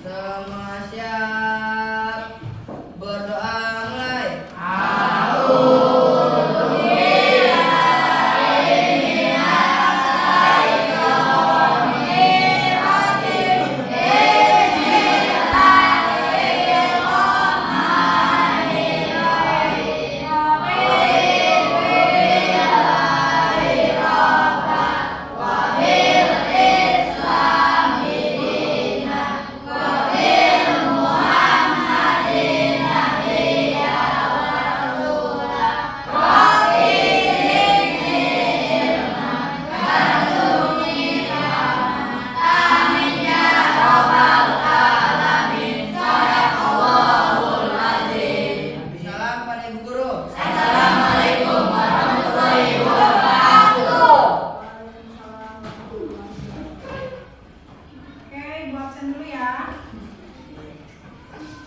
Semua siap. Berdoa mulai. Salam pada Ibu Guru. Assalamualaikum warahmatullahi wabarakatuh. Oke, Ibu absen dulu ya.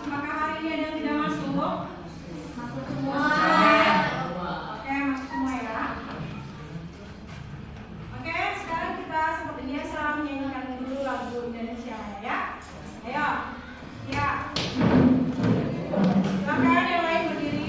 Apakah hari ini ada yang tidak masuk? Masuk semua. Oke, masuk semua ya. Oke, sekarang kita seperti biasa menyanyikan dulu lagu Indonesia ya. Ayo. Ya. Silakan yang lain berdiri.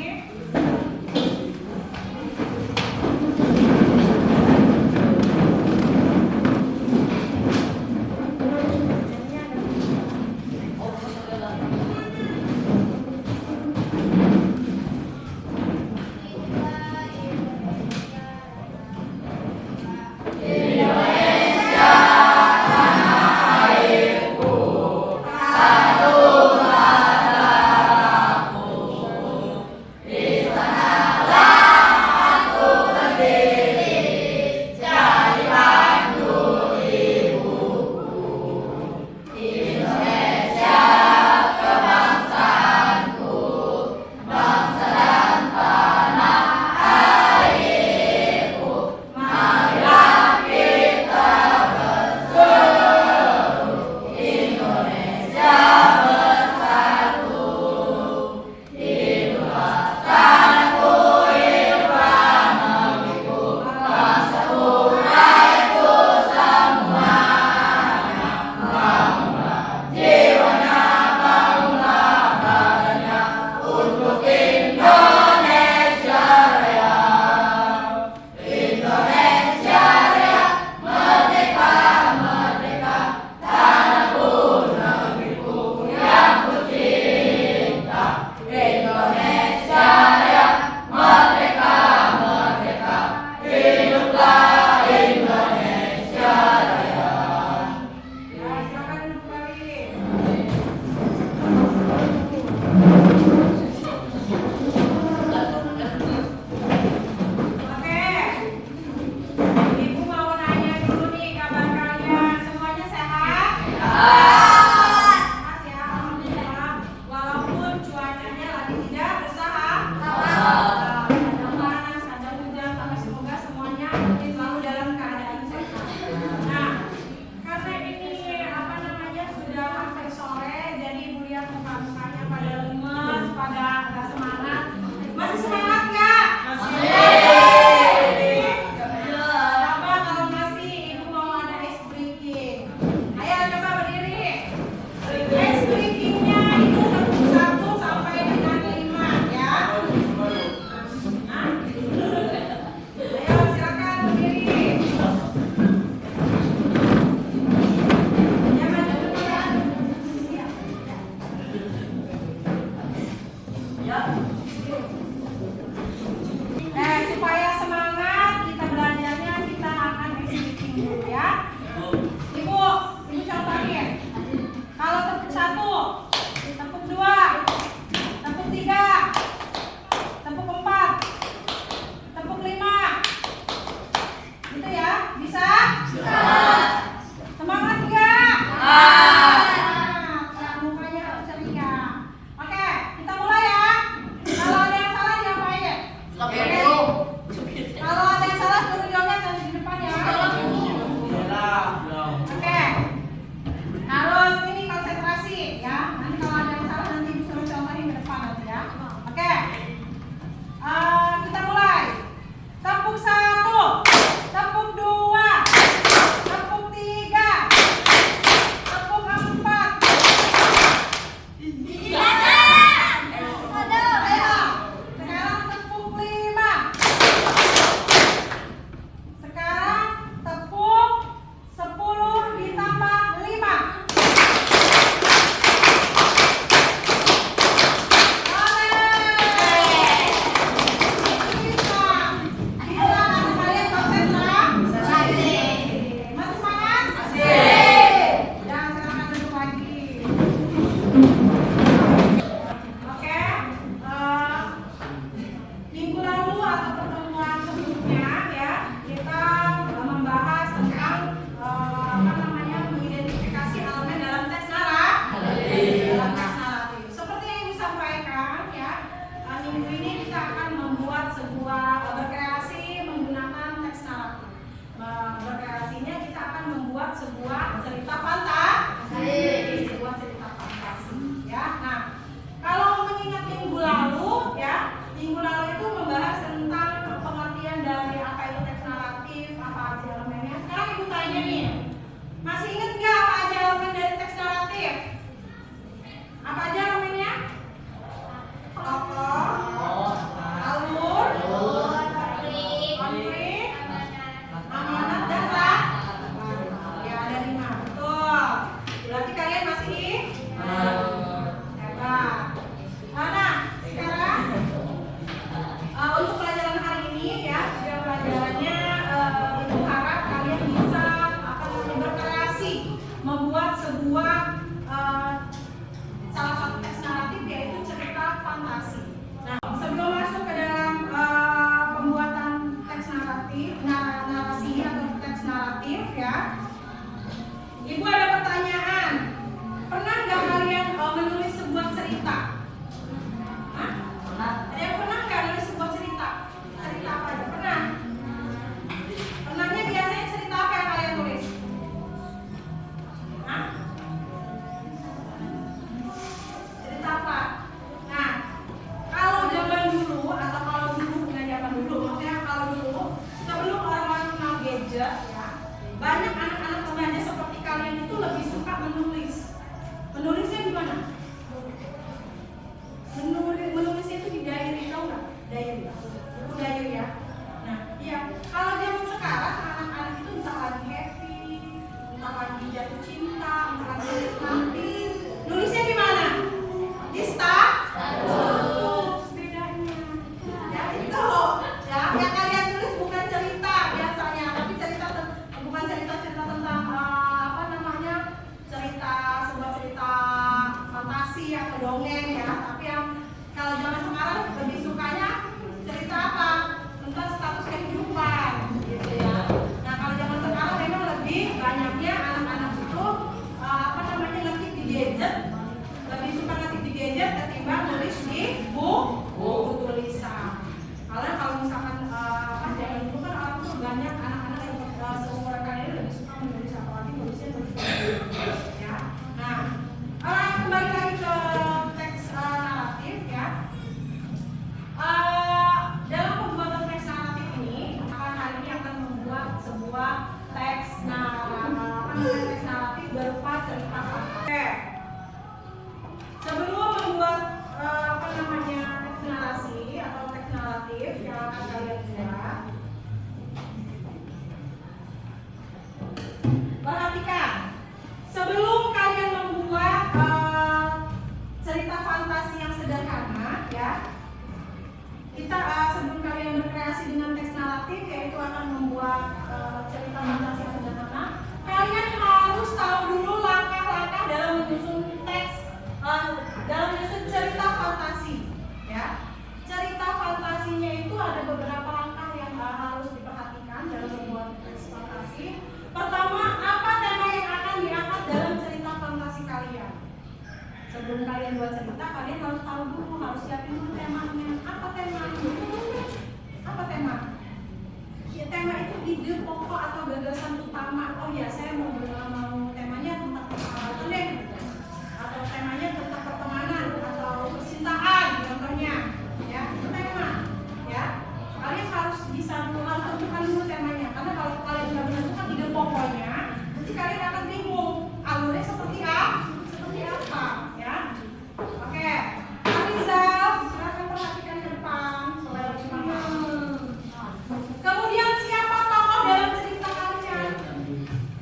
membuat cerita fantasi yang sederhana, kalian harus tahu dulu langkah-langkah dalam menyusun teks, dalam menyusun cerita fantasi. Ya, cerita fantasinya itu ada beberapa langkah yang harus diperhatikan dalam membuat teks fantasi. Pertama, apa tema yang akan diangkat dalam cerita fantasi kalian? Sebelum kalian buat cerita, kalian harus tahu dulu, harus siapin dulu temanya. Apa temanya? Apa tema? Ya, tema itu ide pokok atau gagasan utama. Oh ya, saya mau temanya tentang persahabatan deh, atau temanya tentang pertemanan atau percintaan, contohnya. Ya, itu tema. Ya, kalian harus bisa harus tentukan dulu temanya. Karena kalau kalian tidak menentukan ide pokoknya, nanti kalian akan bingung alurnya seperti apa, ya. Oke, Rizal, silakan perhatikan ke depan. Kemudian siapa tokoh dalam cerita kalian?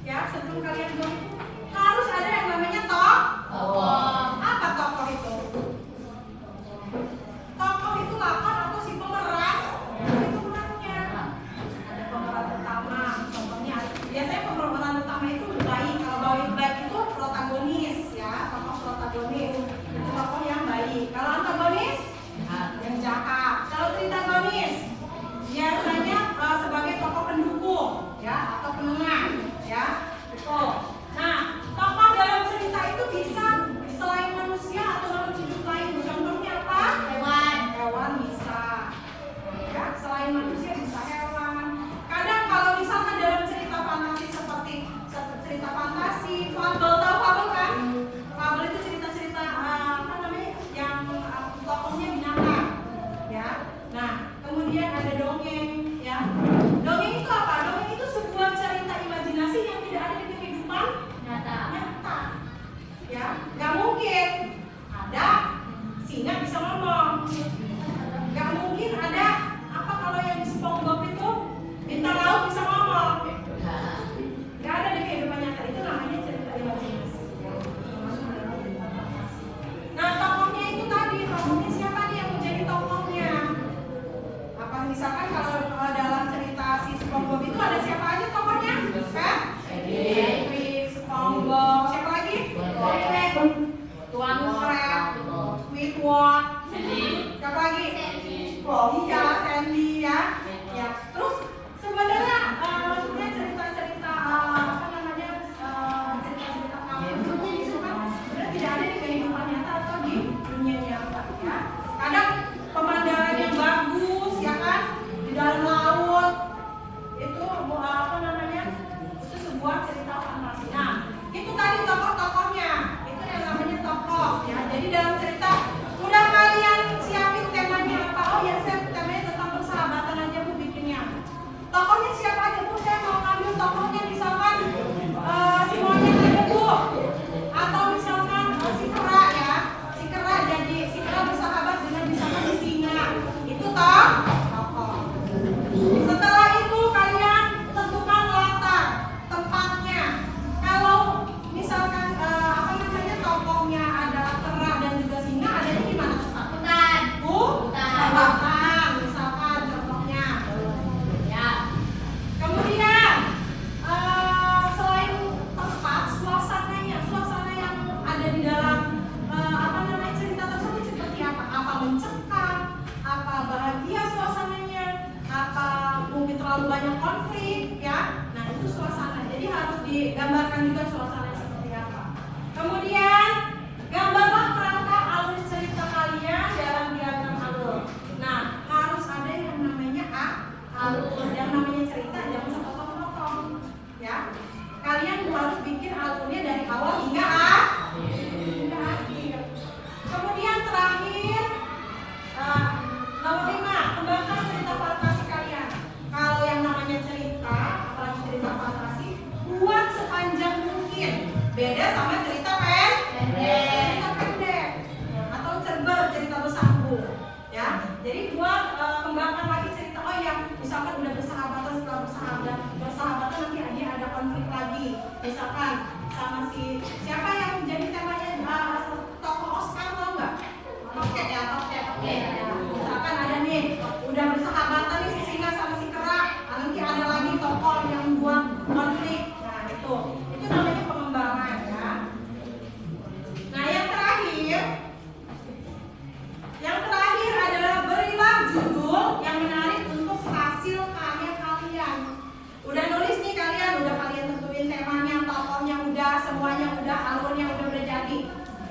Ya, sebelum kalian buat itu harus ada yang namanya tokoh. Apa tokoh itu? Tokoh itu lakon atau si pemeran? Itu pemerannya. Ada pemeran utama. Contohnya, biasanya pemeran utama itu baik. Kalau baik itu protagonis, ya, tokoh protagonis. Itu tokoh yang baik. Kalau antagonis, yang jahat. Kalau tritagonis, biasanya sebagai tokoh pendukung, ya, atau penengah, ya. Betul. Nah, tokoh dalam cerita itu bisa selain manusia atau makhluk hidup lain. Contohnya apa? Hewan bisa. Ya, selain manusia bisa hewan. Kadang kalau misalkan dalam cerita fantasi seperti cerita fantasi, fabel, tahu fabel kan? Fabel itu cerita-cerita apa namanya? Yang tokohnya binatang, ya. Nah, kemudian ada dongeng, ya. Dongeng itu apa? Dongeng itu sebuah cerita imajinasi yang tidak ada di kehidupan nyata. Ya, nggak mungkin ada singa bisa ngomong. Nggak mungkin ada apa kalau yang di SpongeBob itu bintang laut bisa ngomong. Nggak ada di kehidupan nyata. Itu namanya cerita imajinasi. Nah, tokohnya itu tadi, tokohnya siapa nih yang menjadi tokohnya? Apa misalkan kalau dalam cerita si SpongeBob itu ada siapa aja tokohnya? Patrick, SpongeBob, siapa lagi? Tuan Crab, Squidward, siapa lagi? Iya, Sandy, ya. Ya. Terus sebenarnya maksudnya cerita-cerita apa namanya cerita-cerita kamu itu kan sebenarnya tidak ada di kehidupan nyata atau di dunia nyata, ya. Kadang pemandangan yang bagus, ya kan, di dalam laut itu apa namanya, itu sebuah cerita fantasi. Nah, itu tadi tokoh-tokohnya, itu yang namanya tokoh, ya. Jadi dalam cerita udah kalian siapin temanya apa? Oh ya, temanya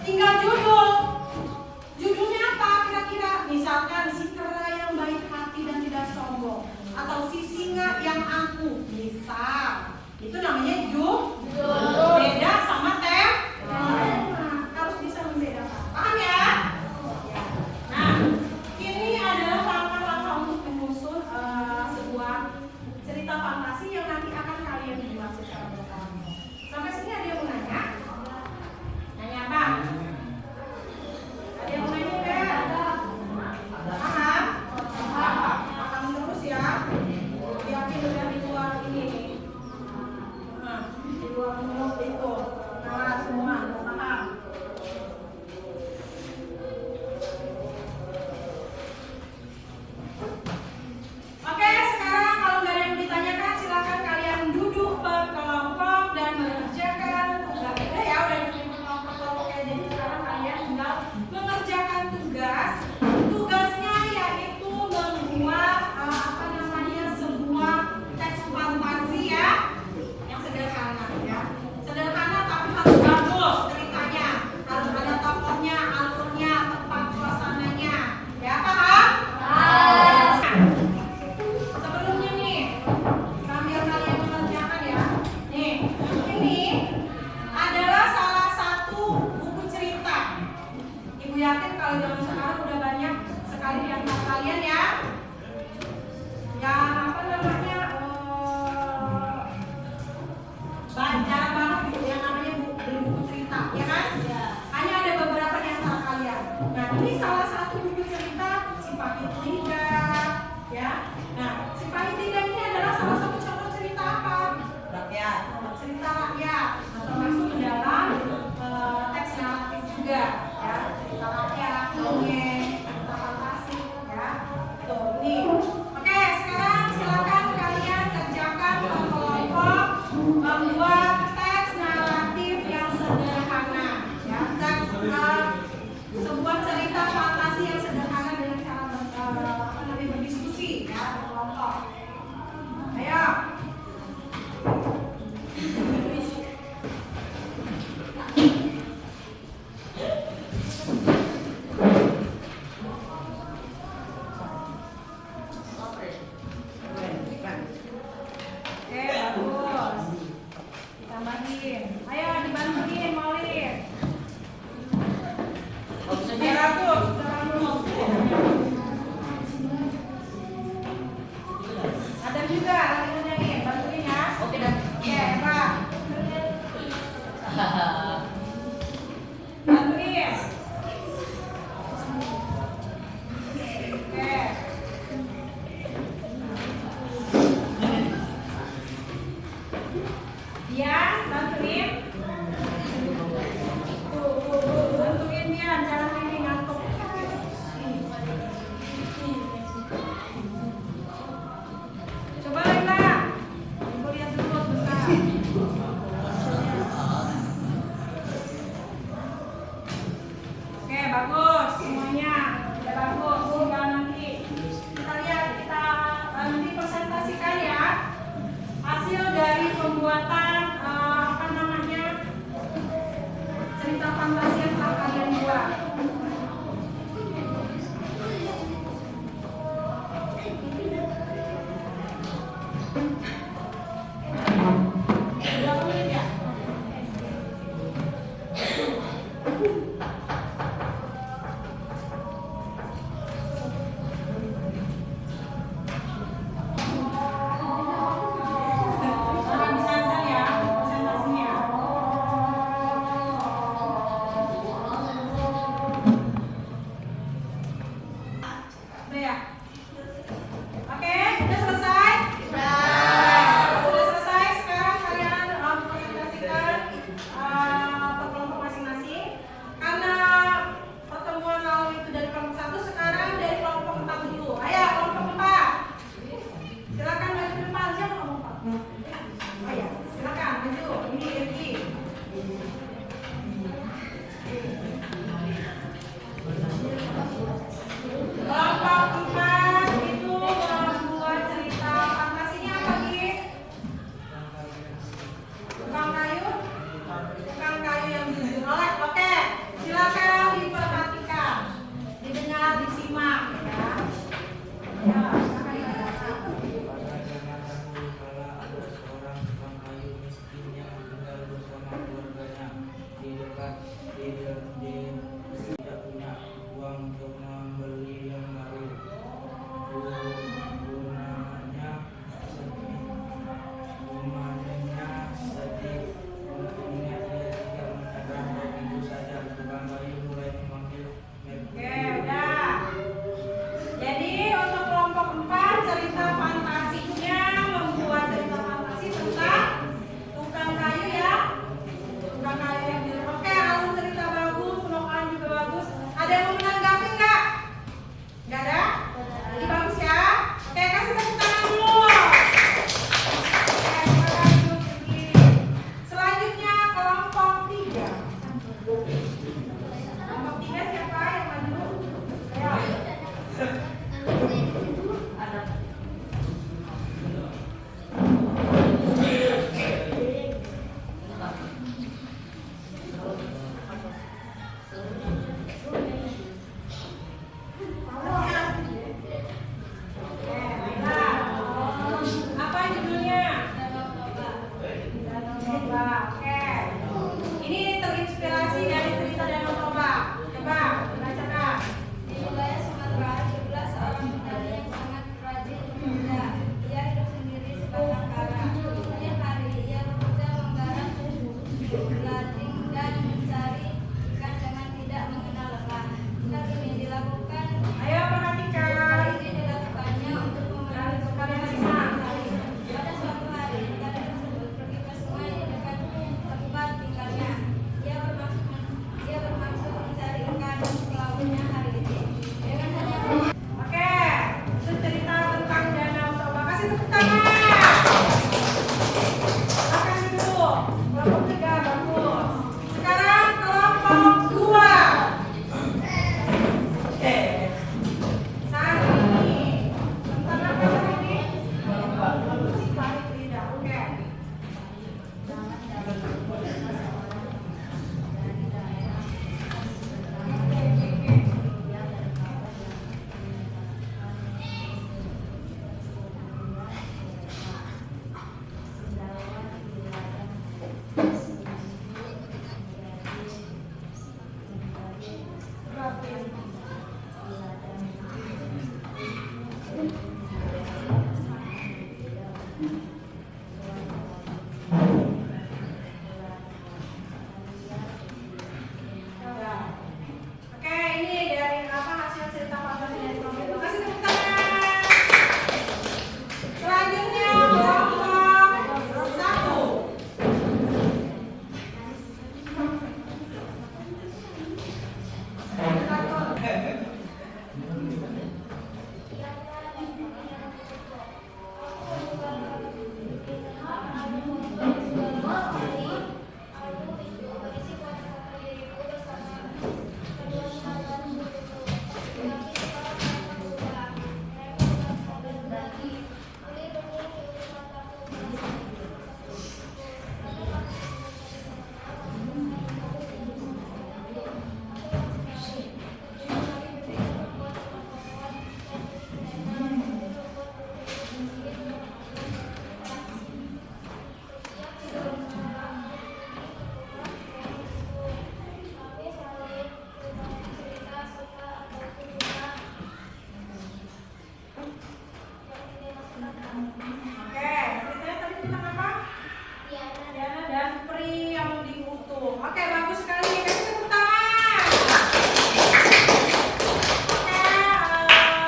tinggal judul. Judulnya apa kira-kira? Misalkan si kera yang baik hati dan tidak sombong, atau si singa yang angkuh. Misal, itu namanya judul. Beda sama tema. Harus bisa membedakan. Paham ya? Nah, ini adalah langkah-langkah untuk menyusun sebuah cerita fantasi yang nanti akan kalian buat secara berkala. Sampai sini ada yang mau nanya? Nanya apa? Ada yang mau nanya enggak? Paham? Paham terus ya. Yakin udah di luar ini nih. Nah, di luar mulut itu. Nah, semua paham. Oke, sekarang kalau nggak ada yang ditanyakan, silakan kalian duduk berkelompok dan mengerjakan tugas. Udah duduk berkelompok ya. Jadi sekarang kalian tinggal mengerjakan tugas. Tugasnya yaitu membuat sebuah teks fantasi ya, yang sederhana ya. Sederhana tapi harus bagus ceritanya. Harus ada tokohnya, alurnya, tempat suasananya. Ya, paham? Sebelumnya nih, sambil kalian mengerjakan ya. Nih, ini adalah salah satu buku cerita. Ibu yakin kalau zaman sekarang udah banyak sekali di antara kalian ya, yang apa namanya jarang banget gitu yang namanya beli buku cerita, ya kan? Hanya ada beberapa di antara kalian. Nah, ini salah satu buku cerita si Pahit Lidah, ya. Nah, si Pahit Lidah ini adalah salah satu contoh cerita apa? Rakyat. Cerita rakyat, termasuk di dalam teks naratif juga, ya. Cerita rakyat, dongeng, cerita fantasi, ya. Tuh, ini. Oke, sekarang silakan kalian kerjakan berkelompok membuat teks naratif yang sederhana, ya. Teks sebuah cerita fantasi yang sederhana dengan cara berdiskusi, ya, berkelompok. Ayo. Oke, bagus. Ditambahin. Ayo dibantuin, Maulid. Bagus. Ada juga lagi nyanyiin, bantuin ya. Oke dah. Oke, Pak. Bantuin. Oke. Dian, bantuin. Bantuin Dian, jangan ini ngantuk. Coba Lila, ibu lihat dulu bentar. Oke, bagus semuanya. Udah bagus, tinggal nanti kita lihat, kita nanti presentasikan ya hasil dari pembuatan cerita fantasi yang telah kalian buat. Udah menit ya? Karena Ada yang mau menanggapi nggak? Nggak ada? Jadi bagus ya. Oke, kasih tepuk tangan dulu. Oke, silakan duduk berdiri. Selanjutnya kelompok 3. Kelompok 3 siapa yang maju? Ayo. Apa judulnya? Danau Toba. Oke. Ini terinspirasi dari cerita Danau Toba. Coba bacakan. Di wilayah Sumatera hiduplah seorang petani yang sangat rajin bekerja. Ia hidup sendiri sebatang kara. Setiap hari ia bekerja menggarap lading dan mencari ikan dengan tidak mengenal lelah. Hal ini dilakukan Ayo perhatikan. hal ini dilakukannya untuk memenuhi kebutuhan sehari-hari. Pada suatu hari, petani tersebut pergi ke sungai di dekat tempat tinggalnya. Ia bermaksud mencari ikan untuk lautnya hari ini. Dengan hanya Oke, itu cerita tentang Danau Toba. Kasih tepuk tangan. Silakan duduk. Kelompok 3 bagus. Sekarang kelompok 2. Oke. Saat ini tentang apa saat ini? Sifat lidah. Oke. Oke, ini dari apa hasil cerita Pak dari kelompok itu. Kasih tepuk tangan. Selanjutnya kelompok 1. Oke, ceritanya tadi tentang apa? Diana dan Pri yang diutuh. Oke, bagus sekali. Kasih tepuk tangan. Oke,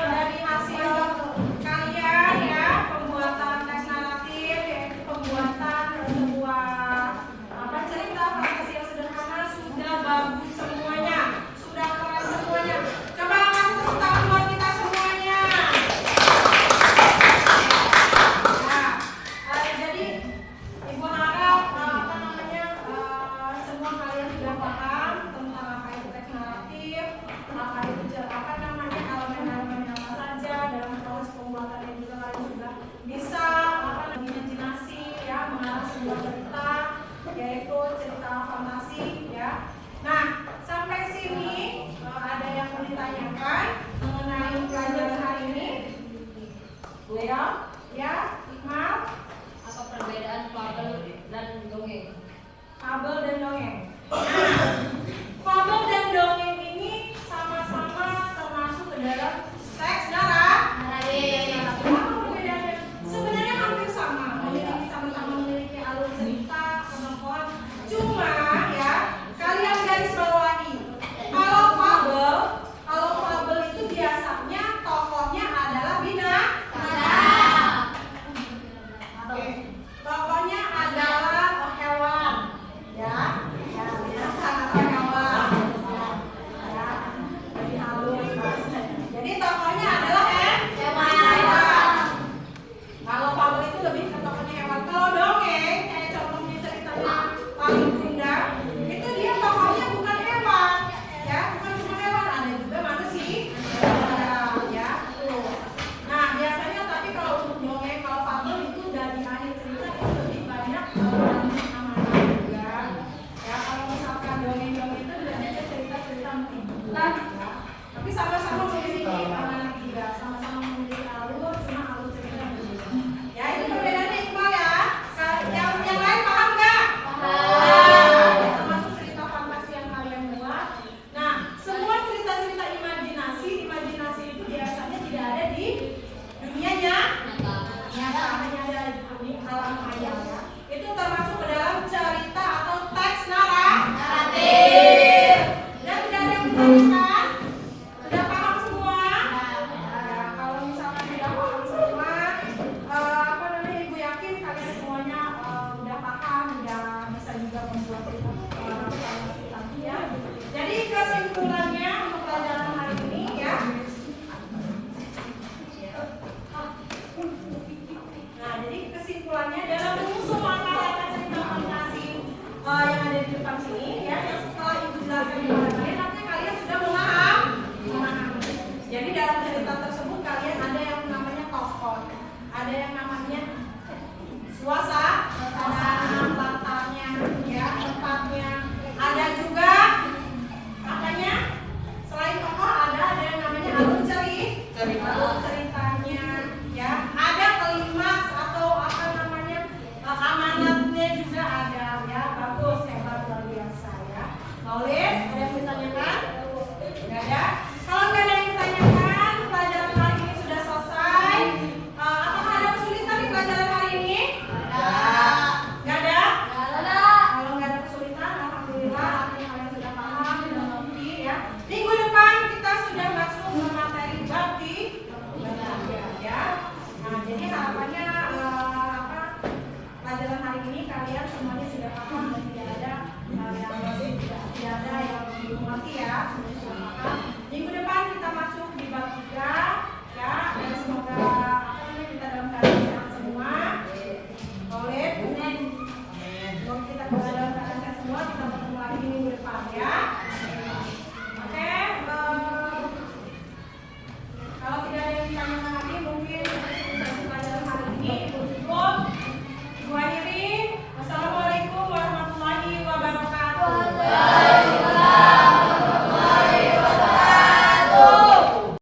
dari hasil kalian ya, pembuatan teks naratif yaitu pembuatan sebuah cerita fantasi yang sederhana sudah bagus semuanya, sudah keren semuanya. Coba kasih tepuk tangan buat kita semuanya. Nah, jadi Ibu harap semua kalian sudah paham tentang apa itu teks naratif, apa itu elemen-elemen apa saja dalam proses pembuatannya, juga kalian sudah bisa imajinasi ya mengarang sebuah cerita, yaitu cerita fantasi ya. Nah, sampai sini ada yang mau ditanyakan mengenai pelajaran hari ini? Leo, ya, Iqmal? apa perbedaan fabel dan dongeng? Fabel dan dongeng. Nah, fabel dan dongeng ini sama-sama termasuk ke dalam teks naratif. Apa perbedaannya? Sebenarnya hampir sama, sama-sama memiliki alur cerita, kemampuan. Cuma ya, kalian garis bawahi. Kalau fabel itu biasanya tokohnya adalah binatang. ada yang namanya suasana, latarnya, ya, tempatnya. Ada juga apanya? Selain tokoh ada yang namanya alur ceritanya, ya. Ada klimaks atau apa namanya amanatnya juga ada, ya. Bagus, hebat, luar biasa, ya. Nulis, ada yang ditanyakan? Nggak ada. Kalau nggak ada yang ditanyakan, pelajaran hari ini sudah selesai. Apakah ada kesulitan di pelajaran hari ini? Nggak ada. Kalau nggak ada kesulitan, alhamdulillah artinya kalian sudah paham, sudah mengerti, ya. Minggu depan kita sudah masuk ke materi bakti ya. Nah, jadi harapannya pelajaran hari ini kalian semuanya sudah paham dan tidak ada yang belum mengerti, ya.